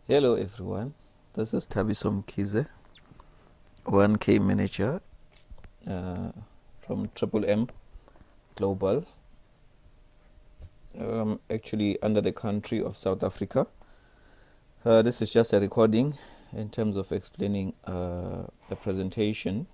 Hello everyone, this is Thabiso Mkhize, 1K manager from M Global, actually under the country of South Africa. This is just a recording in terms of explaining a presentation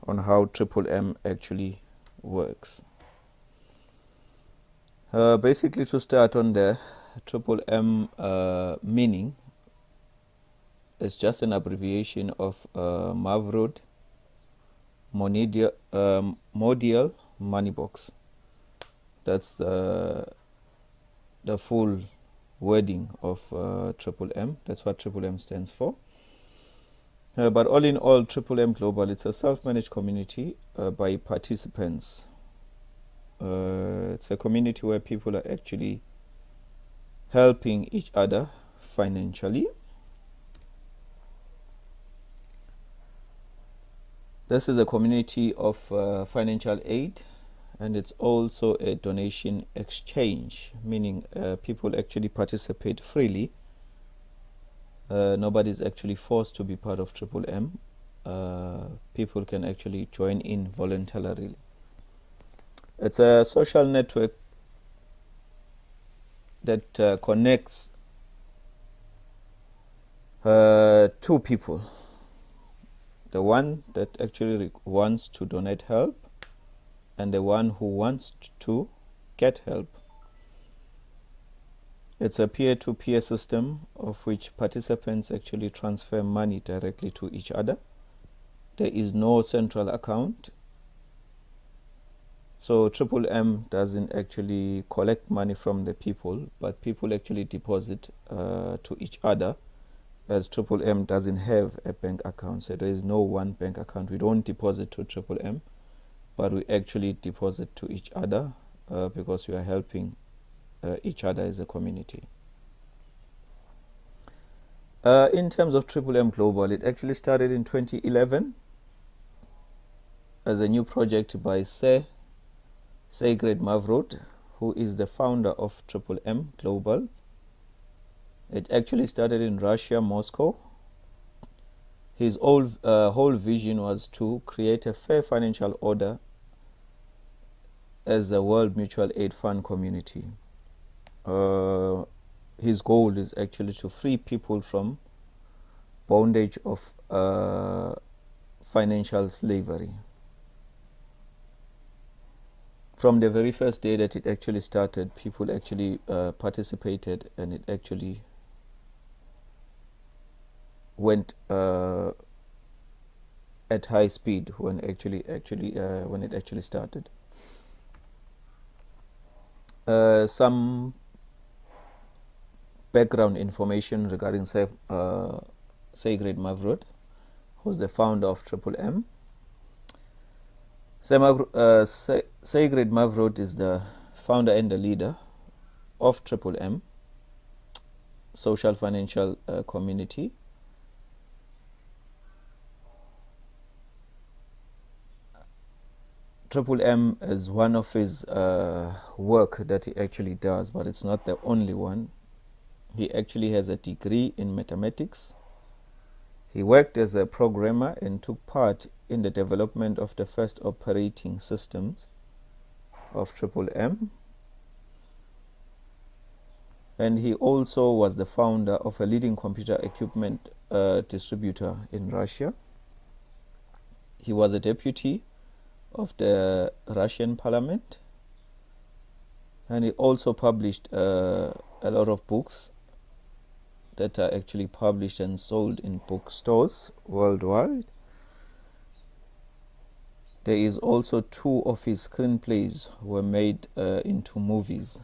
on how M actually works. Basically, to start on the M meaning, it's just an abbreviation of Mavroad Modial Money Box. That's the full wording of M. That's what M stands for. But all in all, M Global, it's a self-managed community by participants. It's a community where people are actually helping each other financially. This is a community of financial aid, and it's also a donation exchange, meaning people actually participate freely. Nobody's actually forced to be part of M. People can actually join in voluntarily. It's a social network that connects two people. The one that actually wants to donate help and the one who wants to get help. It's a peer-to-peer system of which participants actually transfer money directly to each other. There is no central account. So M doesn't actually collect money from the people, but people actually deposit to each other, as M doesn't have a bank account. So there is no one bank account. We don't deposit to M, but we actually deposit to each other because we are helping each other as a community. In terms of M Global, it actually started in 2011 as a new project by Sigrid Mavroad, who is the founder of M Global. It actually started in Russia, Moscow. His whole vision was to create a fair financial order as a World Mutual Aid Fund community. His goal is actually to free people from bondage of financial slavery. From the very first day that it actually started, people actually participated, and it actually went at high speed when when it actually started. Some background information regarding Sigrid Mavroad, who's the founder of M. Sigrid Mavroad is the founder and the leader of M, social financial community. M is one of his work that he actually does, but it's not the only one. He actually has a degree in mathematics. He worked as a programmer and took part in the development of the first operating systems of M. And he also was the founder of a leading computer equipment distributor in Russia. He was a deputy of the Russian parliament, and he also published a lot of books that are actually published and sold in bookstores worldwide. There is also 2 of his screenplays were made into movies,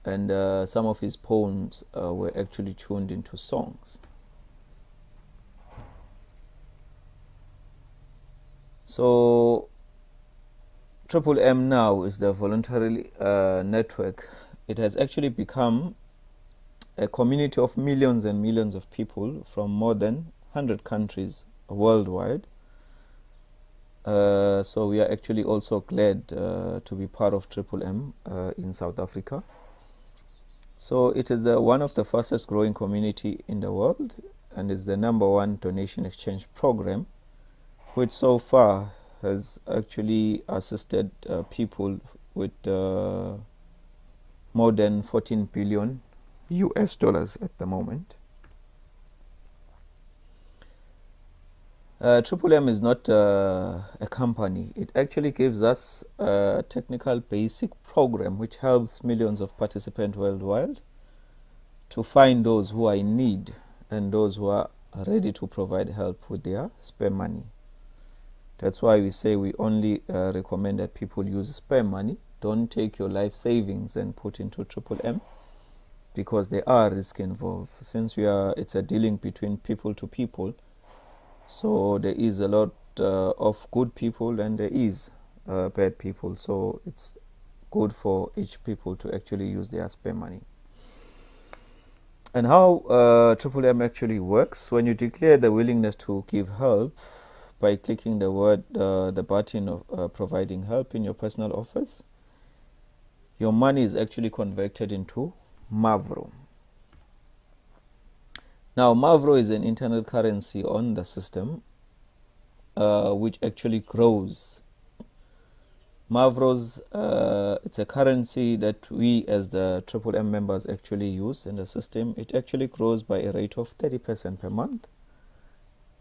and some of his poems were actually tuned into songs. So M now is the voluntary network. It has actually become a community of millions and millions of people from more than 100 countries worldwide. So we are actually also glad to be part of M in South Africa. So it is one of the fastest growing community in the world, and is the #1 donation exchange program, which so far has actually assisted people with more than 14 billion US dollars at the moment. Triple M is not a company. It actually gives us a technical basic program which helps millions of participants worldwide to find those who are in need and those who are ready to provide help with their spare money. That's why we say we only recommend that people use spare money. Don't take your life savings and put into Triple M, because there are risks involved. Since it's a dealing between people to people, so there is a lot of good people and there is bad people. So it's good for each people to actually use their spare money. And how Triple M actually works: when you declare the willingness to give help by clicking the button of providing help in your personal office, your money is actually converted into Mavro. Now, Mavro is an internal currency on the system, which actually grows. Mavros, it's a currency that we as the Triple M members actually use in the system. It actually grows by a rate of 30% per month,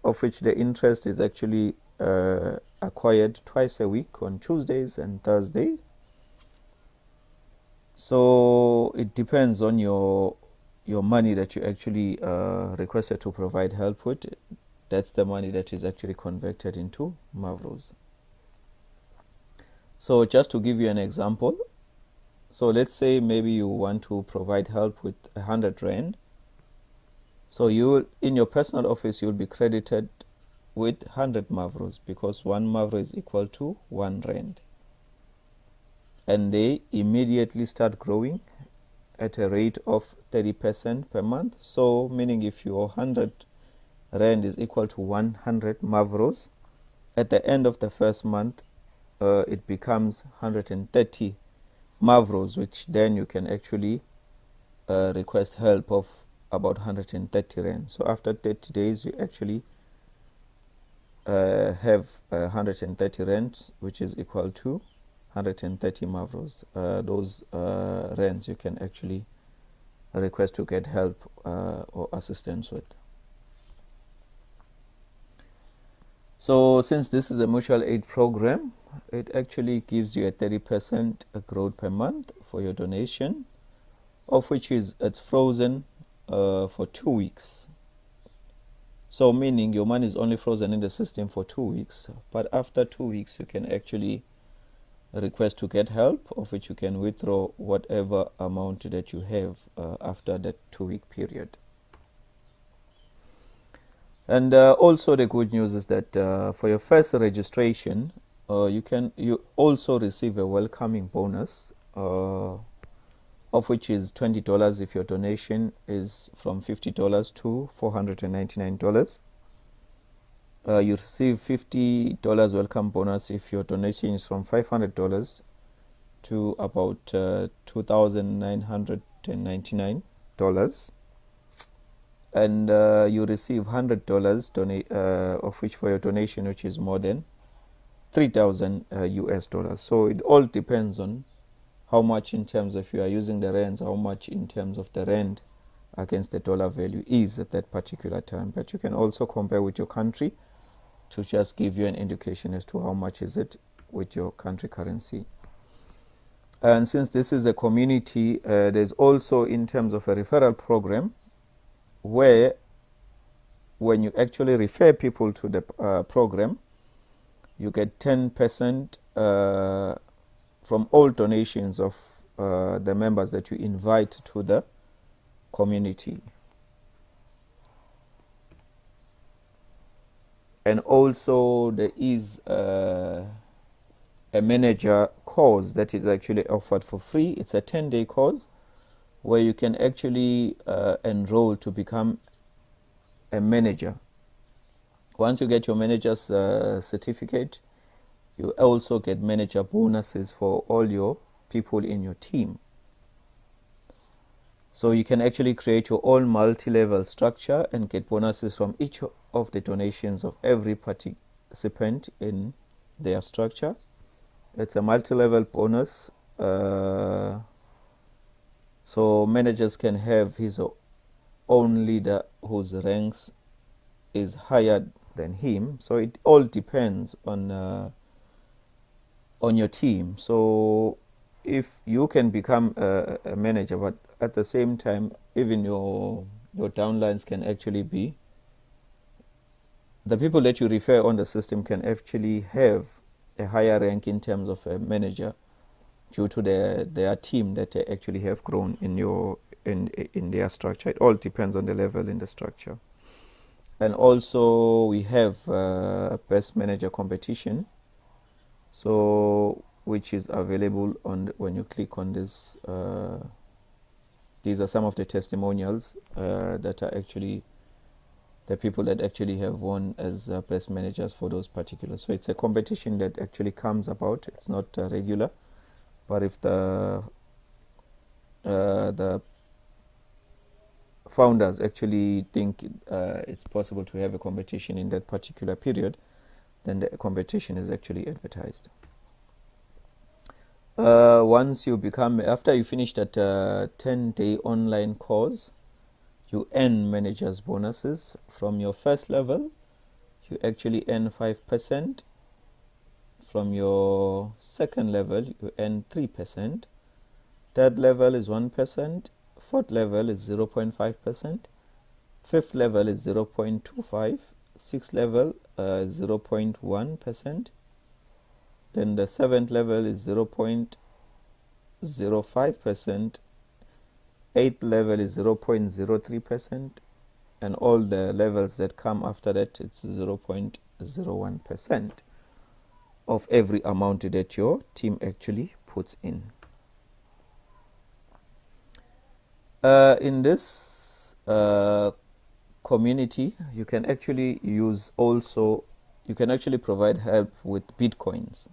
of which the interest is actually acquired twice a week on Tuesdays and Thursdays. So it depends on your money that you actually requested to provide help with. That's the money that is actually converted into Mavros. So just to give you an example, so let's say maybe you want to provide help with 100 Rand. So you, in your personal office, you'll be credited with 100 Mavros, because 1 Mavro is equal to 1 Rand. And they immediately start growing at a rate of 30% per month. So meaning if your 100 Rand is equal to 100 Mavros, at the end of the first month, it becomes 130 Mavros, which then you can actually request help of about 130 Rand. So after 30 days, you actually have 130 Rand, which is equal to 130 Mavros. Those Rands you can actually request to get help or assistance with. So since this is a mutual aid program, it actually gives you a 30% growth per month for your donation, of which it's frozen for 2 weeks. So meaning your money is only frozen in the system for 2 weeks, but after 2 weeks you can actually request to get help, of which you can withdraw whatever amount that you have after that 2-week period. And also the good news is that for your first registration, you also receive a welcoming bonus, of which is $20 if your donation is from $50 to $499. You receive $50 welcome bonus if your donation is from $500 to about $2,999. And you receive $100 of which for your donation which is more than 3,000 US dollars. So it all depends on how much in terms of you are using the rands, how much in terms of the rand against the dollar value is at that particular time. But you can also compare with your country to just give you an indication as to how much is it with your country currency. And since this is a community, there's also in terms of a referral program, where when you actually refer people to the program, you get 10% from all donations of the members that you invite to the community. And also there is a manager course that is actually offered for free. It's a 10-day course where you can actually enroll to become a manager. Once you get your manager's certificate, you also get manager bonuses for all your people in your team. So you can actually create your own multi-level structure and get bonuses from each of the donations of every participant in their structure. It's a multi-level bonus. So managers can have his own leader whose ranks is higher than him. So it all depends on your team. So if you can become a manager, but at the same time, even your downlines can actually be the people that you refer on the system can actually have a higher rank in terms of a manager due to their team that they actually have grown in their structure. It all depends on the level in the structure. And also we have best manager competition, so which is available on when you click on this. These are some of the testimonials that are actually the people that actually have won as best managers for those particulars. So it's a competition that actually comes about. It's not regular, but if the founders actually think it's possible to have a competition in that particular period, then the competition is actually advertised. Once you become, after you finish that 10-day online course, you earn managers bonuses. From your first level, you actually earn 5%. From your second level, you earn 3%. Third level is 1%. Fourth level is 0.5%. Fifth level is 0.25%. Sixth level 0.1%. Then the seventh level is 0.05%. Eighth level is 0.03%, and all the levels that come after that, it's 0.01% of every amount that your team actually puts in. In this community, you can actually provide help with bitcoins,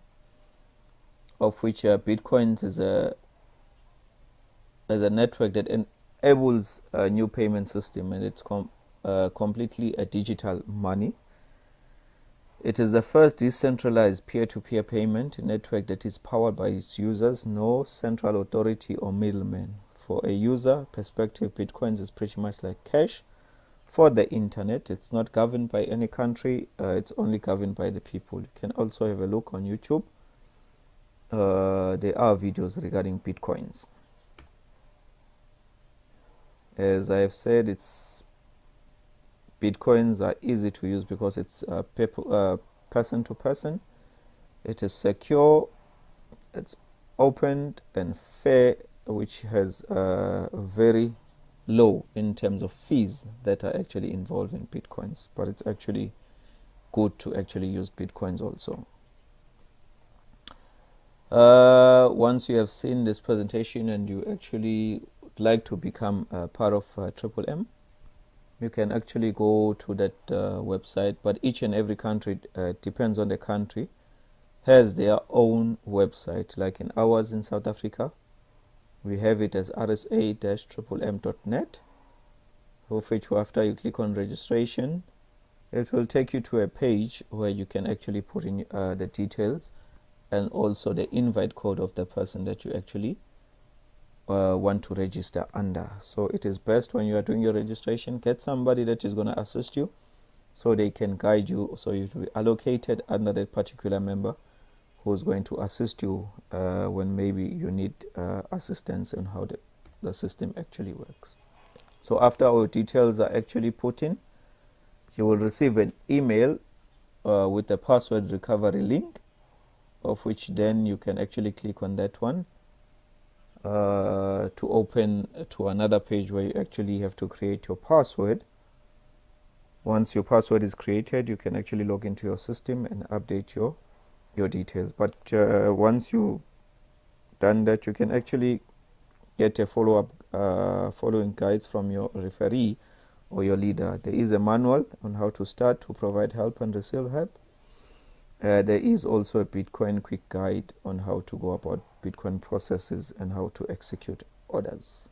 of which bitcoins is a network that enables a new payment system, and it's completely a digital money. It is the first decentralized peer-to-peer payment network that is powered by its users, no central authority or middleman. For a user perspective, bitcoins is pretty much like cash for the internet. It's not governed by any country, it's only governed by the people. You can also have a look on YouTube. There are videos regarding bitcoins. As I have said, bitcoins are easy to use because it's person to person. It is secure, it's open and fair, which has very low in terms of fees that are actually involved in bitcoins. But it's actually good to actually use bitcoins also. Once you have seen this presentation and you actually would like to become part of MMM, you can actually go to that website, but each and every country, depends on the country, has their own website. Like in ours in South Africa, we have it as rsa-mmm.net, of which after you click on registration, it will take you to a page where you can actually put in the details and also the invite code of the person that you actually want to register under. So it is best when you are doing your registration, get somebody that is going to assist you so they can guide you, so you will be allocated under that particular member who's going to assist you when maybe you need assistance in how the system actually works. So after our details are actually put in, you will receive an email with the password recovery link, of which then you can actually click on that one to open to another page where you actually have to create your password. Once your password is created, you can actually log into your system and update your details. But once you done that, you can actually get a following guides from your referee or your leader. There is a manual on how to start to provide help and receive help. There is also a Bitcoin quick guide on how to go about Bitcoin processes and how to execute orders.